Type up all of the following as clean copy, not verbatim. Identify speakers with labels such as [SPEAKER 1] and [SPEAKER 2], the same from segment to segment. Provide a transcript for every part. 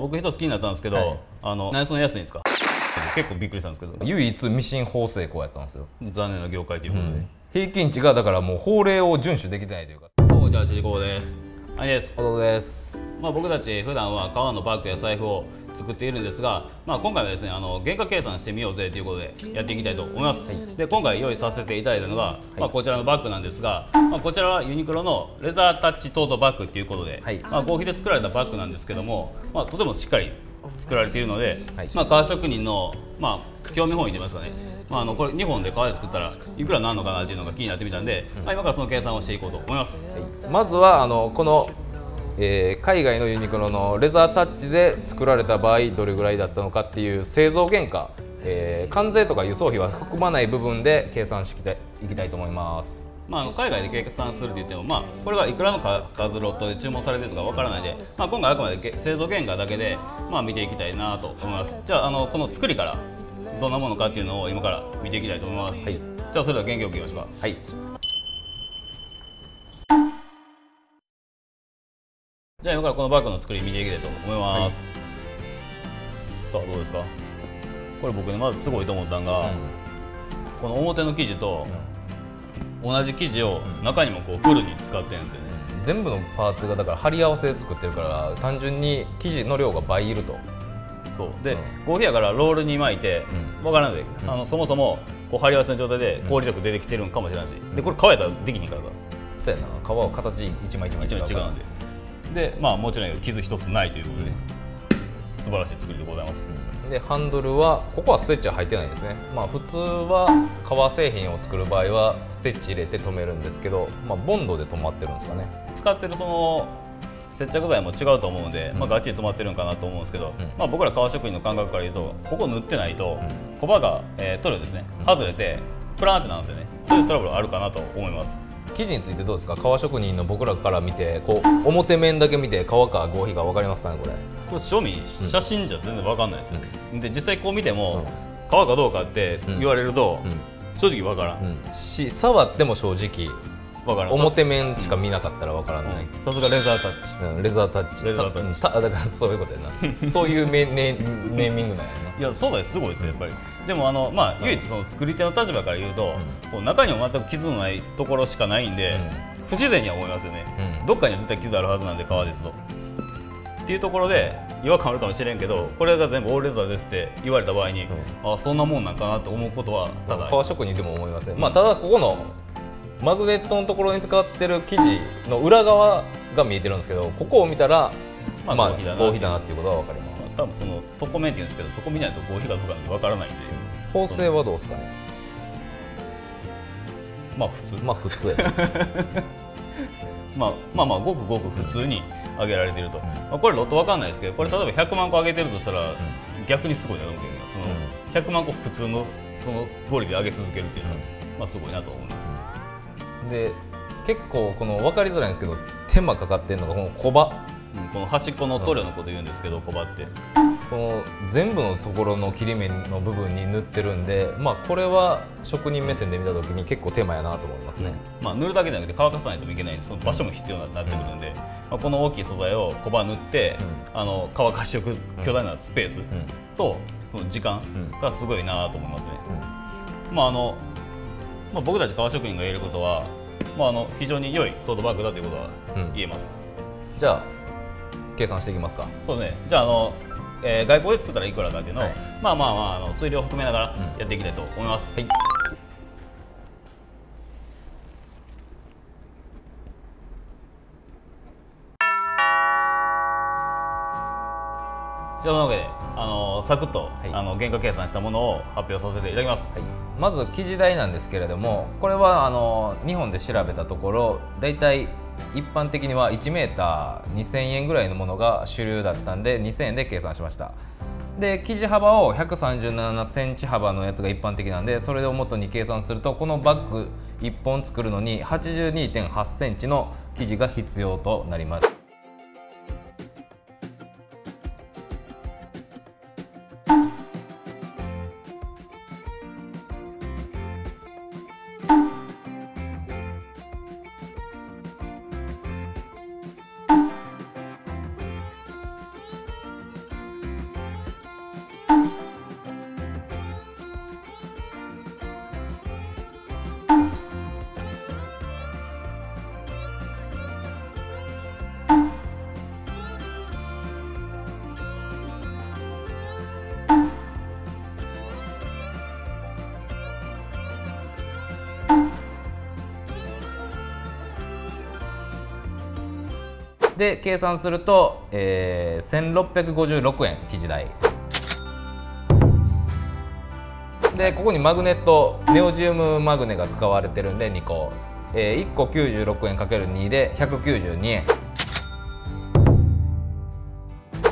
[SPEAKER 1] 僕一つ気になったんですけど、
[SPEAKER 2] はい
[SPEAKER 1] 何でそんな安いんですか？結構びっくりしたんですけど、
[SPEAKER 2] 唯一ミシン縫製工やったんですよ。
[SPEAKER 1] 残念な業界ということで、
[SPEAKER 2] 平均値がだからもう法令を遵守できてないというか。
[SPEAKER 1] こんにちは、ちじこです。はいです。
[SPEAKER 2] ほどです。
[SPEAKER 1] 僕たち普段は革のバッグや財布を作っているんですが、今回はですね原価計算してみようぜということでやっていきたいと思います。で今回用意させていただいたのが、こちらのバッグなんですが、こちらはユニクロのレザータッチトートバッグということで、合皮で作られたバッグなんですけども、とてもしっかり作られているので、革職人の興味本位といいますかね、これ2本で革で作ったらいくらなんのかなっていうのが気になってみたんで、今からその計算をしていこうと思います。
[SPEAKER 2] まずはこの海外のユニクロのレザータッチで作られた場合どれぐらいだったのかっていう製造原価、関税とか輸送費は含まない部分で計算していきたいと思います。
[SPEAKER 1] 海外で計算すると言っても、これがいくらの数ロットで注文されているとかわからないで、今回あくまで製造原価だけで、見ていきたいなと思います。じゃあ、この作りからどんなものかっていうのを今から見ていきたいと思います。じゃあそれでは原価を切りましょうか。じゃあ今からこのバッグの作り見ていきたいと思います。さあどうですか？これ僕ねまずすごいと思ったのが、この表の生地と同じ生地を中にもこうフルに使ってるんですよね。
[SPEAKER 2] 全部のパーツがだから貼り合わせで作ってるから単純に生地の量が倍いると。
[SPEAKER 1] そうで、合皮やからロールに巻いて、わからないで、そもそもこう貼り合わせの状態で効率よく出てきてるんかもしれないし、でこれ乾いたらできひんからさ。
[SPEAKER 2] そうやな、皮は形一枚一枚違う
[SPEAKER 1] ので、もちろん傷一つないということで、素晴らしい作りでございます。
[SPEAKER 2] でハンドルはここはステッチは入ってないですね。普通は革製品を作る場合はステッチ入れて留めるんですけど、ボンドで留まってるんですかね。
[SPEAKER 1] 使ってるその接着剤も違うと思うので、ガチリ止まってるんかなと思うんですけど、僕ら革職人の感覚から言うと、ここ塗ってないとコバが塗料ですね外れてプラーンってなんですよね。そういうトラブルあるかなと思います。
[SPEAKER 2] 生地についてどうですか？革職人の僕らから見てこう表面だけ見て革か合皮か分かりますかね？
[SPEAKER 1] これ正味写真じゃ全然分かんないですよ。で実際こう見ても革かどうかって言われると正直分からん
[SPEAKER 2] し、触っても正直表面しか見なかったら分からない。
[SPEAKER 1] さすがレザータッチ、
[SPEAKER 2] レザータッチ、だからそういうことやなそういうネーミングなんやな。
[SPEAKER 1] いやそうだよ、すごいですよやっぱり。でも唯一その作り手の立場から言うと、中には全く傷のないところしかないんで、不自然には思いますよね。どっかには絶対傷あるはずなんで革ですと。っていうところで違和感あるかもしれんけど、これが全部オールレザーですって言われた場合に、そんなもんなんかなと思うことはただ
[SPEAKER 2] 革職人でも思いません。ただここのマグネットのところに使ってる生地の裏側が見えてるんですけど、ここを見たら合皮だなっていうことは分かります。
[SPEAKER 1] 多分その床面っていうんですけど、そこ見ないと合皮かどうか分からないんで。
[SPEAKER 2] 縫製はどうですかね？
[SPEAKER 1] 普通やごくごく普通に上げられてると。これロット分かんないですけど、これ例えば100万個上げてるとしたら逆にすごいなと思うけど、その100万個普通のそのクオリティで上げ続けるっていうのはすごいなと思います。
[SPEAKER 2] で結構この分かりづらいんですけど、手間かかってるのがこのコバ、
[SPEAKER 1] この端っこの塗料のこと言うんですけど、コバって
[SPEAKER 2] この全部のところの切り目の部分に塗ってるんで、これは職人目線で見た時に結構手間やなと思いますね。
[SPEAKER 1] 塗るだけじゃなくて乾かさないといけないんで、その場所も必要になってくるんで、この大きい素材をコバ塗って、乾かしておく巨大なスペースとその時間がすごいなと思いますね。僕たち革職人が言えることは、非常に良いトートバッグだということは言えます。
[SPEAKER 2] じゃあ計算していきますか。
[SPEAKER 1] そうですね。じゃあ外交で作ったらいくらかっていうのを、数量を含めながらやっていきたいと思います。じゃあそのわけでサクッと、原価計算したものを発表させていただきます。
[SPEAKER 2] まず生地代なんですけれども、これは日本で調べたところだいたい一般的には 1m 2000円ぐらいのものが主流だったんで2000円で計算しました。で生地幅を137センチ幅のやつが一般的なんで、それを元に計算するとこのバッグ1本作るのに 82.8 センチの生地が必要となります。で計算すると、1656円生地代で、ここにマグネットネオジウムマグネが使われてるんで2個、1個96円 ×2 で192円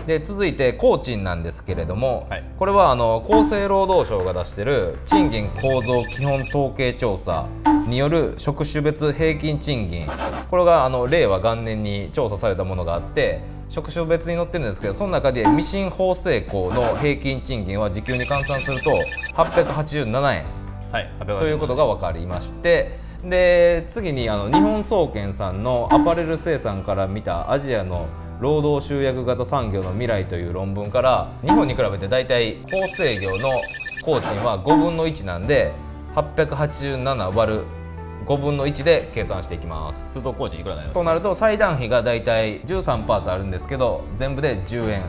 [SPEAKER 2] で、続いて工賃なんですけれども、はい、これは厚生労働省が出してる賃金構造基本統計調査による職種別平均賃金、これが令和元年に調査されたものがあって、職種別に載ってるんですけど、その中でミシン縫製工の平均賃金は時給に換算すると887円、はい、ということが分かりまして、で次に日本総研さんのアパレル生産から見たアジアの労働集約型産業の未来という論文から、日本に比べてだいたい縫製業の工賃は5分の1なんで、887割る5分の1で計算していきます。
[SPEAKER 1] すると工賃いくらになりますか？
[SPEAKER 2] となると裁断費がだいたい13パーツあるんですけど、全部で10円。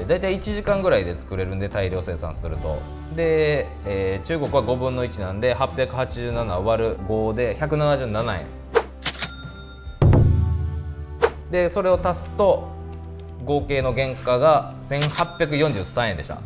[SPEAKER 2] だいたい1時間ぐらいで作れるんで、大量生産すると。で、中国は5分の1なんで887割る5で177円で、それを足すと合計の原価が1843円でした。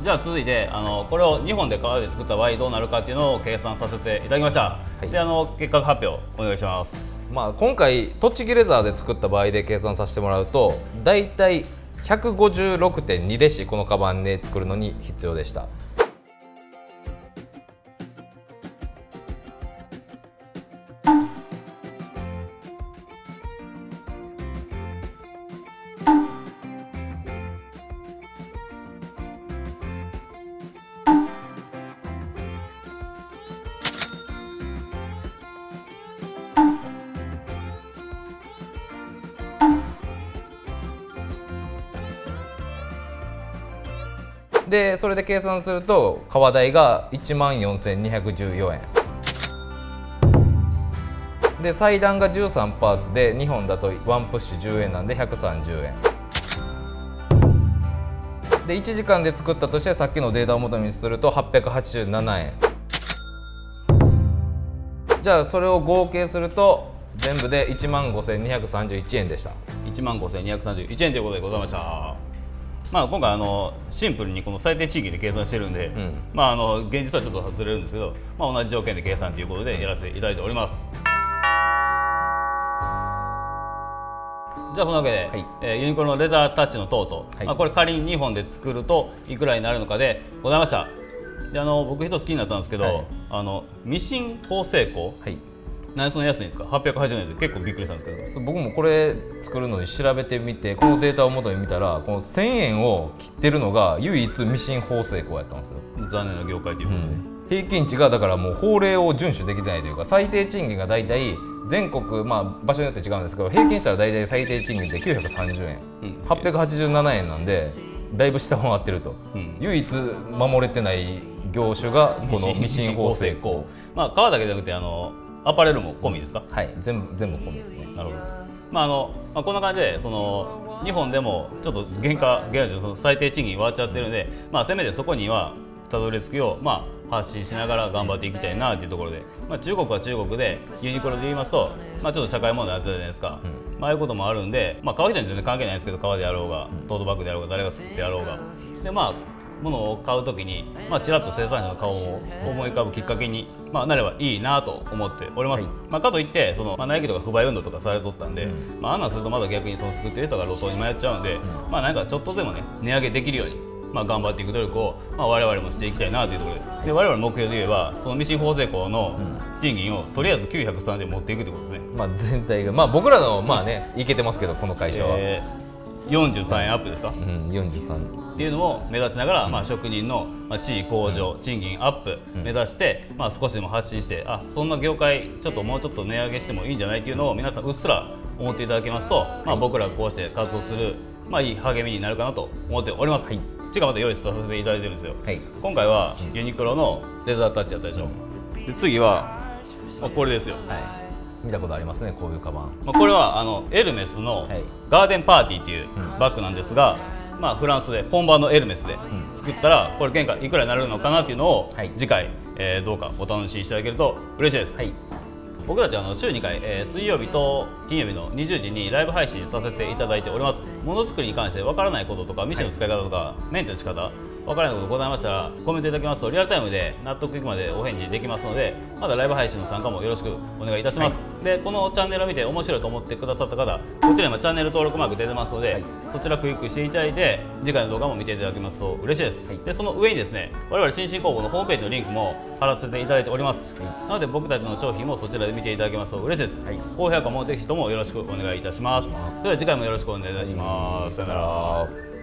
[SPEAKER 1] じゃあ続いてこれを日本で革で作った場合どうなるかっていうのを計算させていただきました。はい、で結果発表お願いします。
[SPEAKER 2] 今回栃木レザーで作った場合で計算させてもらうと、だいたい 156.2 デシこのカバンで作るのに必要でした。でそれで計算すると革代が14,214円で、裁断が13パーツで日本だとワンプッシュ10円なんで130円で、1時間で作ったとしてさっきのデータを元にすると887円。じゃあそれを合計すると全部で15,231円でした。
[SPEAKER 1] 15,231円ということでございました。今回シンプルにこの最低賃金で計算してるんで、現実はちょっと外れるんですけど、同じ条件で計算ということでやらせていただいております。じゃあそのわけで、はい、ユニクロのレザータッチのトート、はい、これ仮に日本で作るといくらになるのかでございました。で僕一つ気になったんですけど、はい、ミシン縫製工、はい、何その安いんですか？880円で結構びっくりしたんですけど、
[SPEAKER 2] 僕もこれ作るのに調べてみて、このデータを元に見たらこの1000円を切ってるのが唯一ミシン縫製工やったんですよ。
[SPEAKER 1] 残念な業界ということ
[SPEAKER 2] で、平均値がだからもう法令を遵守できてないというか、最低賃金がだいたい全国、場所によって違うんですけど、平均したらだいたい最低賃金って930円、887円なんでだいぶ下回ってると、唯一守れてない業種がこのミシン縫製工。
[SPEAKER 1] 革だけじゃなくてアパレルも込みですか？
[SPEAKER 2] はい、全部込みですね。
[SPEAKER 1] なるほど。こんな感じで日本でもちょっと原価最低賃金割っちゃってるんで、せめてそこにはたどり着くよう、発信しながら頑張っていきたいなというところで、中国は中国でユニクロで言いますと、ちょっと社会問題あったじゃないですか。ああいうこともあるんで、買う人に全然関係ないですけど、革であろうがトートバッグであろうが誰が作ってやろうがで、物を買うときに、ちらっと生産者の顔を思い浮かぶきっかけに、なればいいなと思っております。かといってナイキとか不買運動とかされとったんで、あんなんするとまだ逆に作ってる人が路頭に迷っちゃうんで、なんかちょっとでもね値上げできるように、頑張っていく努力を、我々もしていきたいなというところです。で我々の目標で言えばそのミシン縫製工の賃金をとりあえず903で持っていくということですね。
[SPEAKER 2] 全体が僕らのいけてますけど、この会社は。
[SPEAKER 1] 43円アップですか、
[SPEAKER 2] 43
[SPEAKER 1] っていうのを目指しながら、職人の地位向上、賃金アップ目指して、少しでも発信して、そんな業界もうちょっと値上げしてもいいんじゃないっていうのを皆さんうっすら思っていただけますと、僕らがこうして活動する、いい励みになるかなと思っております。次はまた用意させていただいてるんですよ。今回はユニクロのレザータッチやったでしょ。で次はこれですよ。
[SPEAKER 2] 見たことありますね、こういうカバン。
[SPEAKER 1] これはエルメスのガーデンパーティーっていうバッグなんですが、まあ、フランスで本場のエルメスで作ったら、これ原価いくらになるのかなっていうのを、
[SPEAKER 2] はい
[SPEAKER 1] 次回、どうかお楽しみにしていただけると嬉しいです。
[SPEAKER 2] はい、
[SPEAKER 1] 僕たちは週2回、水曜日と金曜日の20時にライブ配信させていただいております。ものづくりに関してわからないこととか、ミシンの使い方とか、メンテの仕方わからないことございましたらコメントいただきますとリアルタイムで納得いくまでお返事できますので、まだライブ配信の参加もよろしくお願いいたします。でこのチャンネルを見て面白いと思ってくださった方、こちら今チャンネル登録マーク出てますので、そちらクリックしていただいて次回の動画も見ていただけますと嬉しいです。でその上にですね、我々新進工房のホームページのリンクも貼らせていただいております。なので僕たちの商品もそちらで見ていただけますと嬉しいです。高評価もぜひともよろしくお願いいたします。では次回もよろしくお願いいたします。さよなら。